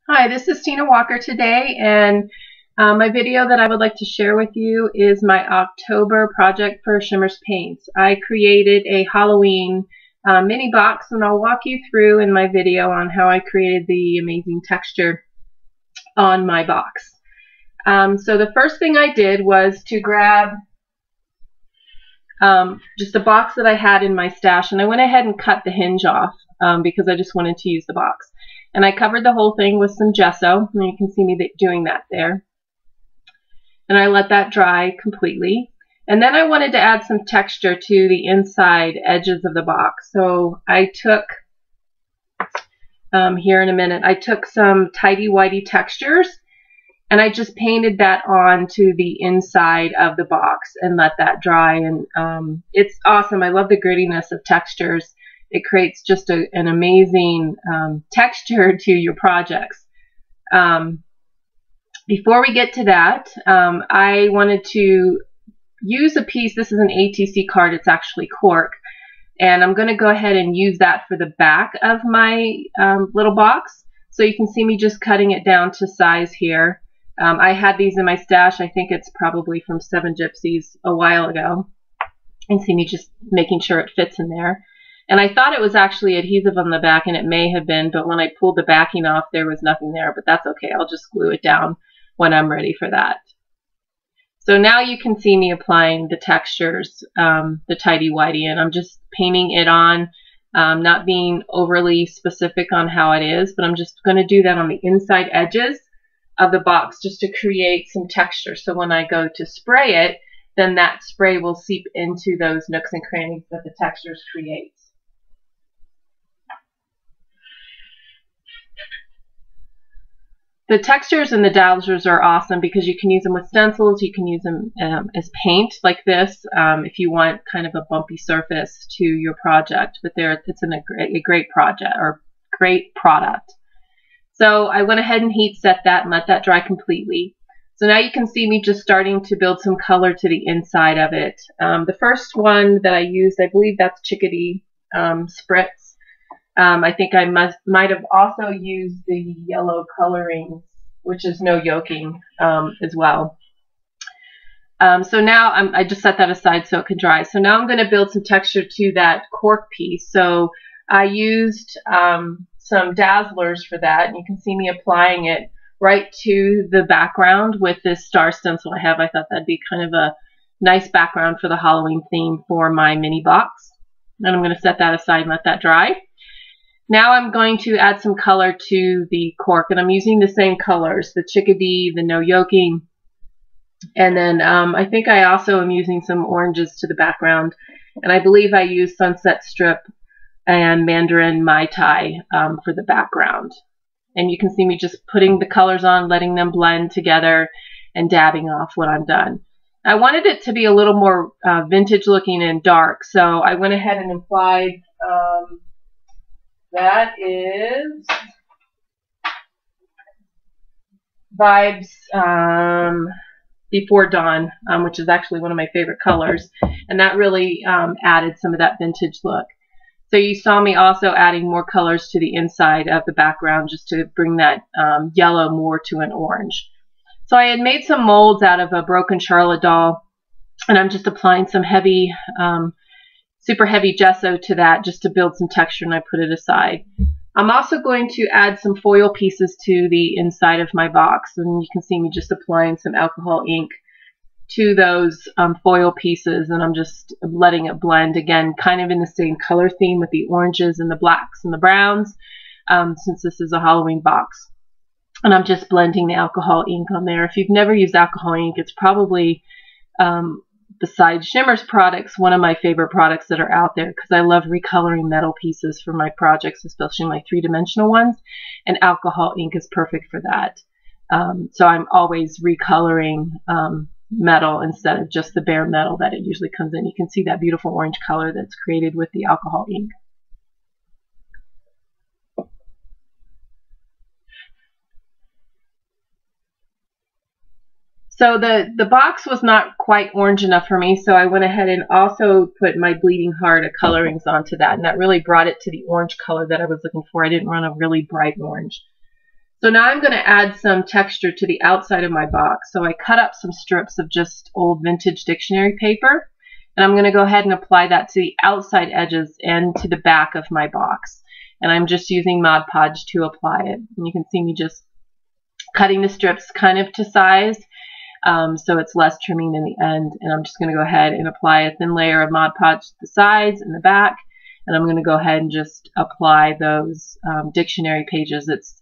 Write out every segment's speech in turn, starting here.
Hi, this is Tina Walker today, and my video that I would like to share with you is my October project for Shimmerz paints. I created a Halloween mini box, and I'll walk you through in my video on how I created the amazing texture on my box. So the first thing I did was to grab just a box that I had in my stash, and I went ahead and cut the hinge off because I just wanted to use the box. And I covered the whole thing with some gesso, and you can see me doing that there. And I let that dry completely. And then I wanted to add some texture to the inside edges of the box. So I took, here in a minute, I took some tidy whitey textures, and I just painted that on to the inside of the box and let that dry. And it's awesome. I love the grittiness of textures. It creates just an amazing texture to your projects. Before we get to that, I wanted to use a piece. This is an ATC card. It's actually cork. And I'm going to go ahead and use that for the back of my little box. So you can see me just cutting it down to size here. I had these in my stash. I think it's probably from 7 Gypsies a while ago. And see me just making sure it fits in there. And I thought it was actually adhesive on the back, and it may have been, but when I pulled the backing off, there was nothing there, but that's okay. I'll just glue it down when I'm ready for that. So now you can see me applying the textures, the tidy whitey, and I'm just painting it on, not being overly specific on how it is, but I'm just going to do that on the inside edges of the box just to create some texture. So when I go to spray it, then that spray will seep into those nooks and crannies that the textures create. The textures in the Dazzelerz are awesome because you can use them with stencils, you can use them as paint like this if you want kind of a bumpy surface to your project, but it's a great project or great product. So I went ahead and heat set that and let that dry completely. So now you can see me just starting to build some color to the inside of it. The first one that I used, I believe that's Chick-a-dee Spritz. I think I might have also used the yellow Coloringz, which is no yoking as well. So now I just set that aside so it can dry. So now I'm going to build some texture to that cork piece. So I used some Dazzelerz for that, and you can see me applying it right to the background with this star stencil I have. I thought that'd be kind of a nice background for the Halloween theme for my mini box. And I'm going to set that aside and let that dry. Now I'm going to add some color to the cork, and I'm using the same colors, the Chick-a-dee, the no yoking, and then I think I also am using some oranges to the background, and I believe I used Sunset Strip and Mandarin Mai Tai for the background. And you can see me just putting the colors on, letting them blend together, and dabbing off when I'm done. I wanted it to be a little more vintage looking and dark, so I went ahead and applied that is Vibez Before Dawn, which is actually one of my favorite colors, and that really added some of that vintage look. So you saw me also adding more colors to the inside of the background just to bring that yellow more to an orange. So I had made some molds out of a broken Charlotte doll, and I'm just applying some heavy super heavy gesso to that just to build some texture, and I put it aside. I'm also going to add some foil pieces to the inside of my box, and you can see me just applying some alcohol ink to those foil pieces, and I'm just letting it blend again, kind of in the same color theme with the oranges and the blacks and the browns, since this is a Halloween box. And I'm just blending the alcohol ink on there. If you've never used alcohol ink, it's probably besides Shimmerz products, one of my favorite products that are out there, because I love recoloring metal pieces for my projects, especially my 3-dimensional ones, and alcohol ink is perfect for that. So I'm always recoloring metal instead of just the bare metal that it usually comes in. You can see that beautiful orange color that's created with the alcohol ink. So the box was not quite orange enough for me, so I went ahead and also put my Bleeding Heart of Coloringz onto that, and that really brought it to the orange color that I was looking for. I didn't want a really bright orange. So now I'm going to add some texture to the outside of my box. So I cut up some strips of just old vintage dictionary paper, and I'm going to go ahead and apply that to the outside edges and to the back of my box. And I'm just using Mod Podge to apply it. And you can see me just cutting the strips kind of to size, so it's less trimming in the end. And I'm just going to go ahead and apply a thin layer of Mod Podge to the sides and the back. And I'm going to go ahead and just apply those dictionary pages. It's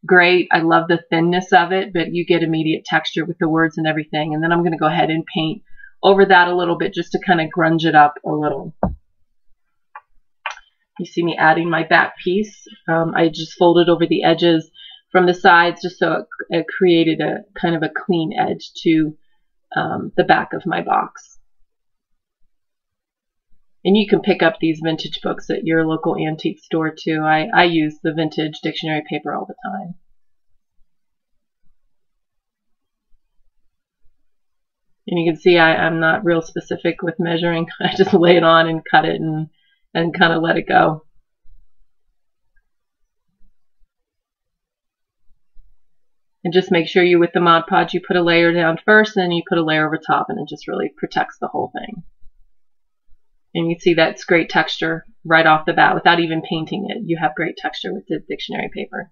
great. I love the thinness of it, but you get immediate texture with the words and everything. And then I'm going to go ahead and paint over that a little bit just to kind of grunge it up a little. You see me adding my back piece. I just folded over the edges from the sides just so it created a kind of a clean edge to the back of my box. And you can pick up these vintage books at your local antique store too. I use the vintage dictionary paper all the time. And you can see I'm not real specific with measuring. I just lay it on and cut it and kind of let it go. And just make sure with the Mod Podge you put a layer down first, and then you put a layer over top, and it just really protects the whole thing. And you see that's great texture right off the bat without even painting it. You have great texture with the dictionary paper.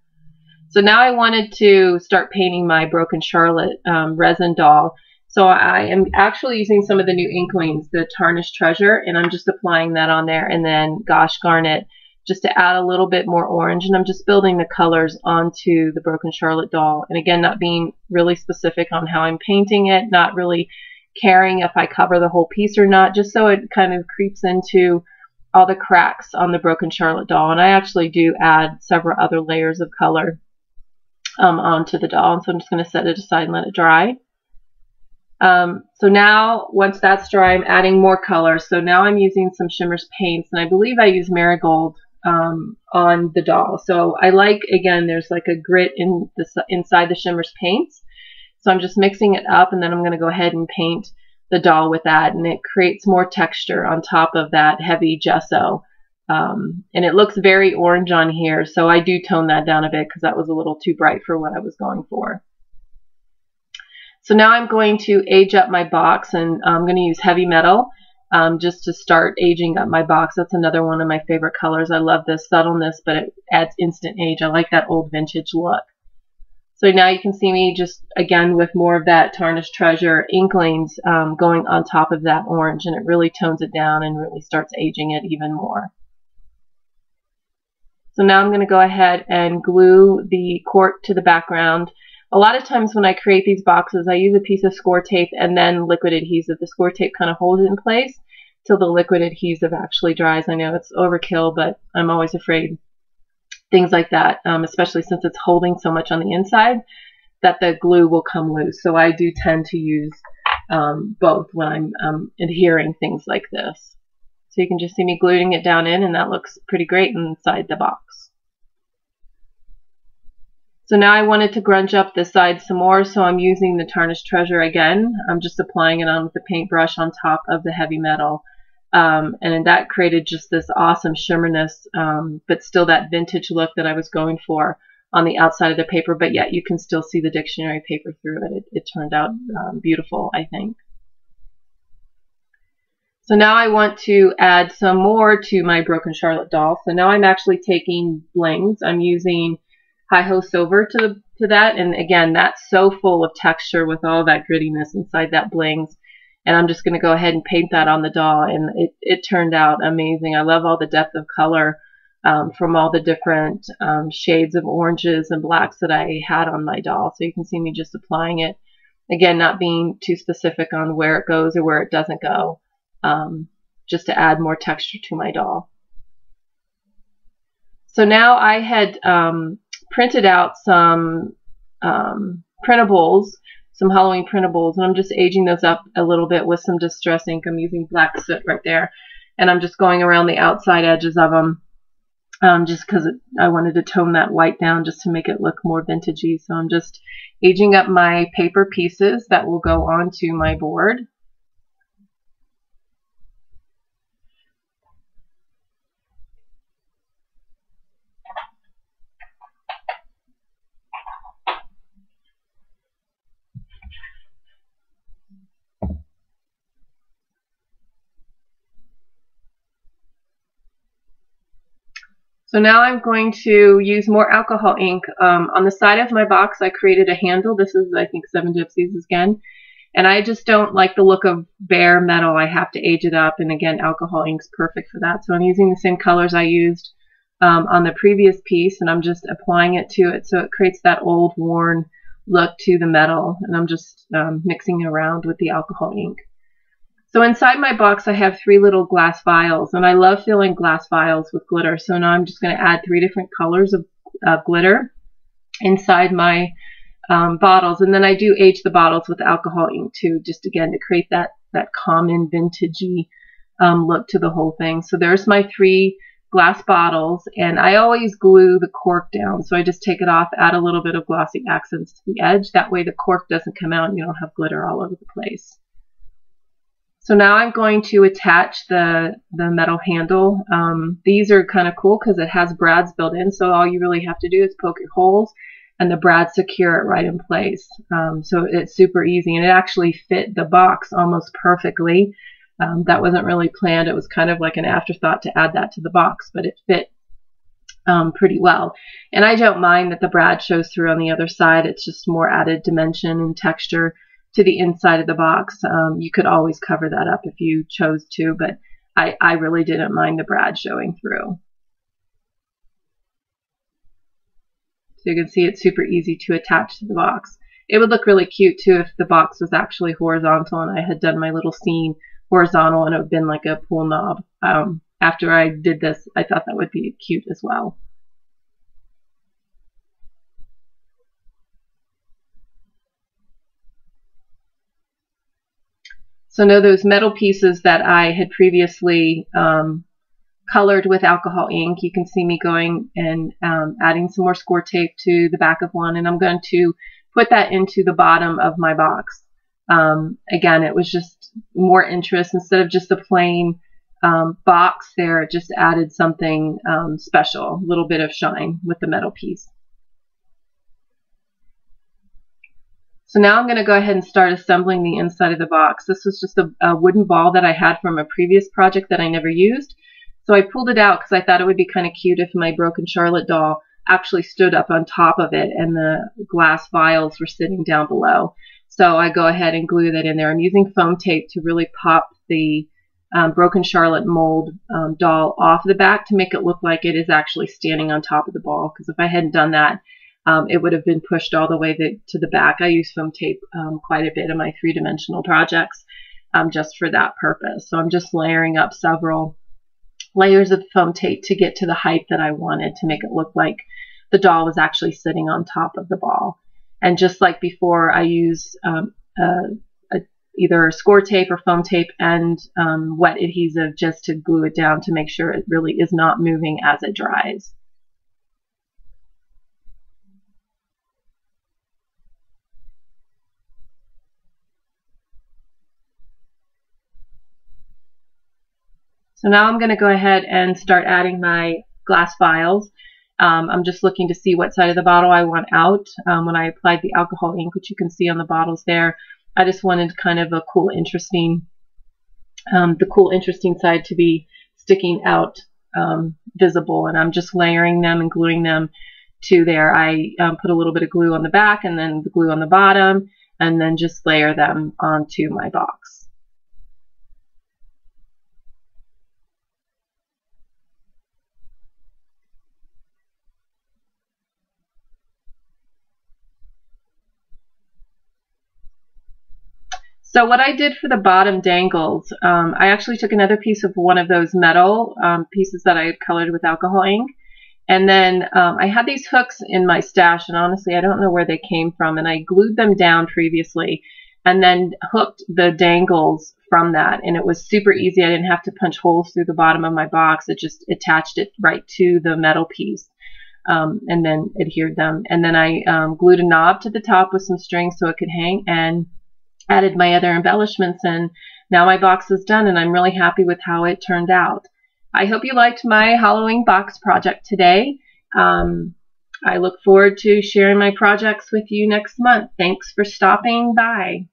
So now I wanted to start painting my Broken Charlotte resin doll. So I am actually using some of the new Inklingz, the Tarnished Treasure, and I'm just applying that on there, and then Gosh Garnet just to add a little bit more orange. And I'm just building the colors onto the Broken Charlotte doll. And again, not being really specific on how I'm painting it, not really caring if I cover the whole piece or not, just so it kind of creeps into all the cracks on the Broken Charlotte doll. And I actually do add several other layers of color onto the doll. And so I'm just going to set it aside and let it dry. So now once that's dry, I'm adding more color. So now I'm using some Shimmerz paints, and I believe I use Marigold on the doll. So I like, again, there's like a grit inside the Shimmerz paints. So I'm just mixing it up, and then I'm going to go ahead and paint the doll with that, and it creates more texture on top of that heavy gesso. And it looks very orange on here, so I do tone that down a bit because that was a little too bright for what I was going for. So now I'm going to age up my box, and I'm going to use heavy metal just to start aging up my box. That's another one of my favorite colors. I love this subtleness, but it adds instant age. I like that old vintage look. So now you can see me just, again, with more of that Tarnished Treasure Inklingz going on top of that orange, and it really tones it down and really starts aging it even more. So now I'm going to go ahead and glue the cork to the background. A lot of times when I create these boxes, I use a piece of score tape and then liquid adhesive. The score tape kind of holds it in place till the liquid adhesive actually dries. I know it's overkill, but I'm always afraid things like that, especially since it's holding so much on the inside, that the glue will come loose. So I do tend to use both when I'm adhering things like this. So you can just see me gluing it down in, and that looks pretty great inside the box. So now I wanted to grunge up the side some more, so I'm using the Tarnished Treasure again. I'm just applying it on with the paintbrush on top of the heavy metal. And that created just this awesome shimmerness, but still that vintage look that I was going for on the outside of the paper, but yet you can still see the dictionary paper through it. It turned out beautiful, I think. So now I want to add some more to my Broken Charlotte doll. So now I'm actually taking Blingz. I'm using Hi-Ho Silver to that, and again, that's so full of texture with all that grittiness inside that Blingz. And I'm just going to go ahead and paint that on the doll, and it turned out amazing. I love all the depth of color from all the different shades of oranges and blacks that I had on my doll. So you can see me just applying it. Again, not being too specific on where it goes or where it doesn't go, just to add more texture to my doll. So now I had printed out some printables, some Halloween printables, and I'm just aging those up a little bit with some Distress ink. I'm using black soot right there, and I'm just going around the outside edges of them just because I wanted to tone that white down just to make it look more vintagey. So I'm just aging up my paper pieces that will go onto my board. So now I'm going to use more alcohol ink. On the side of my box, I created a handle. This is, I think, 7 Gypsies again. And I just don't like the look of bare metal. I have to age it up. And again, alcohol ink's perfect for that. So I'm using the same colors I used on the previous piece. And I'm just applying it to it so it creates that old, worn look to the metal. And I'm just mixing it around with the alcohol ink. So inside my box, I have 3 little glass vials, and I love filling glass vials with glitter. So now I'm just going to add 3 different colors of glitter inside my bottles, and then I do age the bottles with alcohol ink too, just again to create that common vintagey look to the whole thing. So there's my 3 glass bottles, and I always glue the cork down. So I just take it off, add a little bit of glossy accents to the edge. That way the cork doesn't come out and you don't have glitter all over the place. So now I'm going to attach the metal handle. These are kind of cool because it has brads built in, so all you really have to do is poke your holes and the brads secure it right in place. So it's super easy, and it actually fit the box almost perfectly. That wasn't really planned. It was kind of like an afterthought to add that to the box, but it fit pretty well. And I don't mind that the brad shows through on the other side. It's just more added dimension and texture to the inside of the box. You could always cover that up if you chose to, but I really didn't mind the brad showing through. So you can see it's super easy to attach to the box. It would look really cute too if the box was actually horizontal and I had done my little scene horizontal and it would have been like a pool knob. After I did this, I thought that would be cute as well. So now those metal pieces that I had previously colored with alcohol ink, you can see me going and adding some more score tape to the back of one, and I'm going to put that into the bottom of my box. Again, it was just more interest. Instead of just a plain box there, it just added something special, a little bit of shine with the metal piece. So now I'm going to go ahead and start assembling the inside of the box. This was just a wooden ball that I had from a previous project that I never used. So I pulled it out because I thought it would be kind of cute if my Broken Charlotte doll actually stood up on top of it and the glass vials were sitting down below. So I go ahead and glue that in there. I'm using foam tape to really pop the Broken Charlotte mold doll off the back to make it look like it is actually standing on top of the ball, because if I hadn't done that, it would have been pushed all the way to the back. I use foam tape quite a bit in my 3-dimensional projects just for that purpose. So I'm just layering up several layers of foam tape to get to the height that I wanted to make it look like the doll was actually sitting on top of the ball. And just like before, I use either score tape or foam tape and wet adhesive just to glue it down to make sure it really is not moving as it dries. So now I'm going to go ahead and start adding my glass vials. I'm just looking to see what side of the bottle I want out. When I applied the alcohol ink, which you can see on the bottles there, I just wanted kind of a cool, interesting, the cool, interesting side to be sticking out visible. And I'm just layering them and gluing them to there. I put a little bit of glue on the back and then the glue on the bottom, and then just layer them onto my box. So what I did for the bottom dangles, I actually took another piece of one of those metal pieces that I had colored with alcohol ink, and then I had these hooks in my stash, and honestly I don't know where they came from, and I glued them down previously and then hooked the dangles from that, and it was super easy. I didn't have to punch holes through the bottom of my box. It just attached it right to the metal piece and then adhered them, and then I glued a knob to the top with some string so it could hang, and added my other embellishments, and now my box is done, and I'm really happy with how it turned out. I hope you liked my Halloween box project today. I look forward to sharing my projects with you next month. Thanks for stopping by.